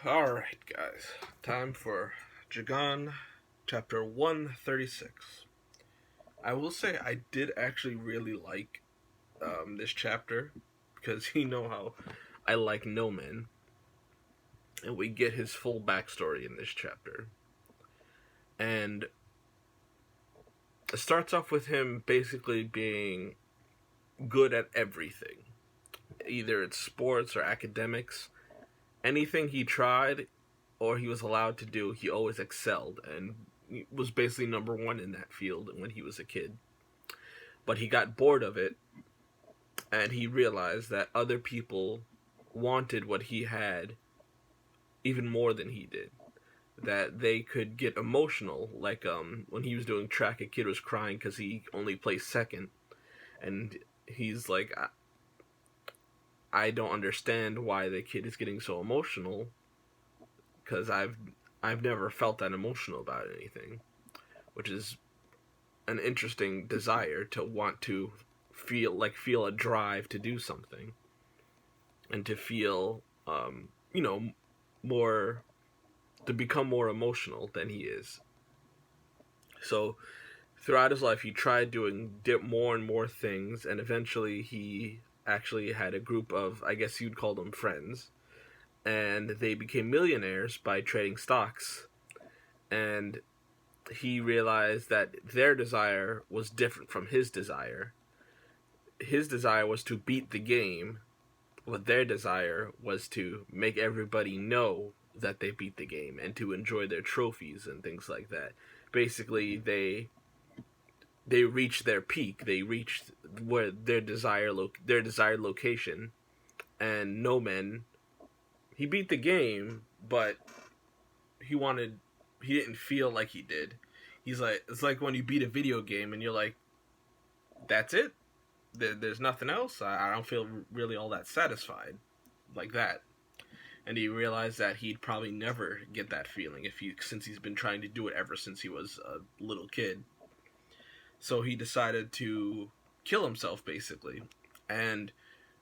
Alright, guys. Time for Jagan, chapter 136. I will say I did actually really like this chapter because you know how I like Nomen, and we get his full backstory in this chapter. And it starts off with him basically being good at everything. Either it's sports or academics. Anything he tried or he was allowed to do, he always excelled and was basically number one in that field when he was a kid. But he got bored of it, and he realized that other people wanted what he had even more than he did. That they could get emotional, like when he was doing track, a kid was crying because he only placed second, and he's like, I don't understand why the kid is getting so emotional, because I've never felt that emotional about anything, which is an interesting desire to want to feel a drive to do something, and to feel more, to become more emotional than he is. So throughout his life, he tried doing more and more things, and eventually he actually had a group of, I guess you'd call them friends, and they became millionaires by trading stocks. And he realized that their desire was different from his desire. His desire was to beat the game, but their desire was to make everybody know that they beat the game and to enjoy their trophies and things like that. Basically, they reached their peak. They reached where their desired location. And Nomen, he beat the game, but he didn't feel like he did. He's like, it's like when you beat a video game and you're like, that's it. There's nothing else. I don't feel really all that satisfied like that. And he realized that he'd probably never get that feeling since he's been trying to do it ever since he was a little kid. So he decided to kill himself, basically. And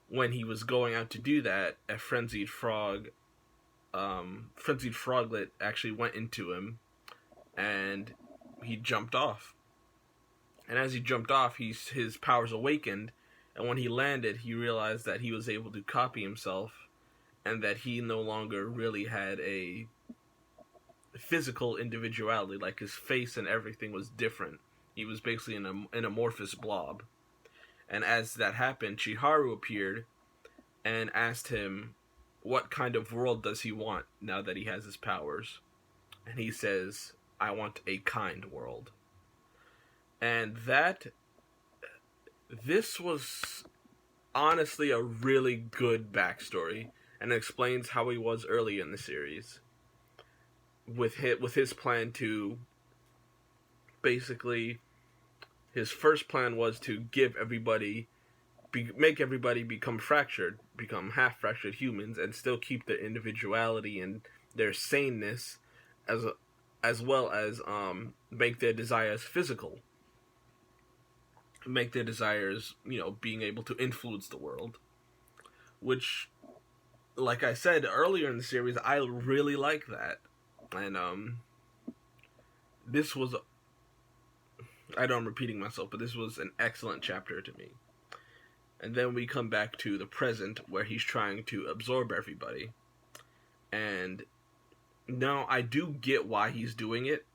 when he was going out to do that, a frenzied froglet actually went into him, and he jumped off. And as he jumped off, his powers awakened, and when he landed, he realized that he was able to copy himself, and that he no longer really had a physical individuality. Like, his face and everything was different. He was basically an amorphous blob. And as that happened, Chiharu appeared and asked him what kind of world does he want now that he has his powers. And he says, I want a kind world. And this was honestly a really good backstory, and it explains how he was early in the series with his plan to basically, his first plan was to make everybody become half fractured humans, and still keep their individuality and their saneness, as well as make their desires physical. Make their desires, being able to influence the world. Which, like I said earlier in the series, I really like that. And this was, I know I'm repeating myself, but this was an excellent chapter to me. And then we come back to the present, where he's trying to absorb everybody. And now I do get why he's doing it,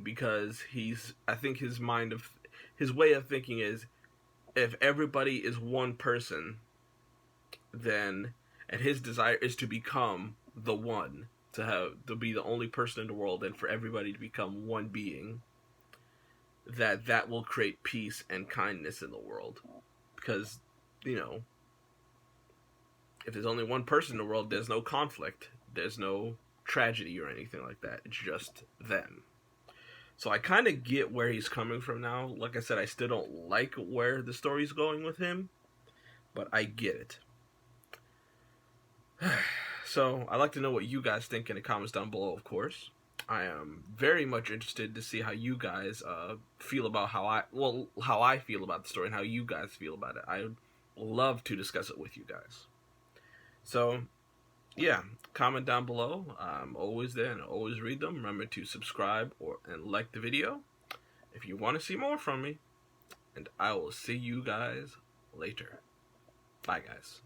because I think his way of thinking is, if everybody is one person, then, and his desire is to become the one, to be the only person in the world, and for everybody to become one being, that will create peace and kindness in the world. Because, if there's only one person in the world, there's no conflict, there's no tragedy or anything like that. It's just them. So I kind of get where he's coming from now. Like I said, I still don't like where the story's going with him, but I get it. So I'd like to know what you guys think in the comments down below, of course. I am very much interested to see how you guys feel about how I feel about the story, and how you guys feel about it. I would love to discuss it with you guys. So Yeah, comment down below. I'm always there and I always read them. Remember to subscribe and like the video if you want to see more from me. And I will see you guys later. Bye, guys.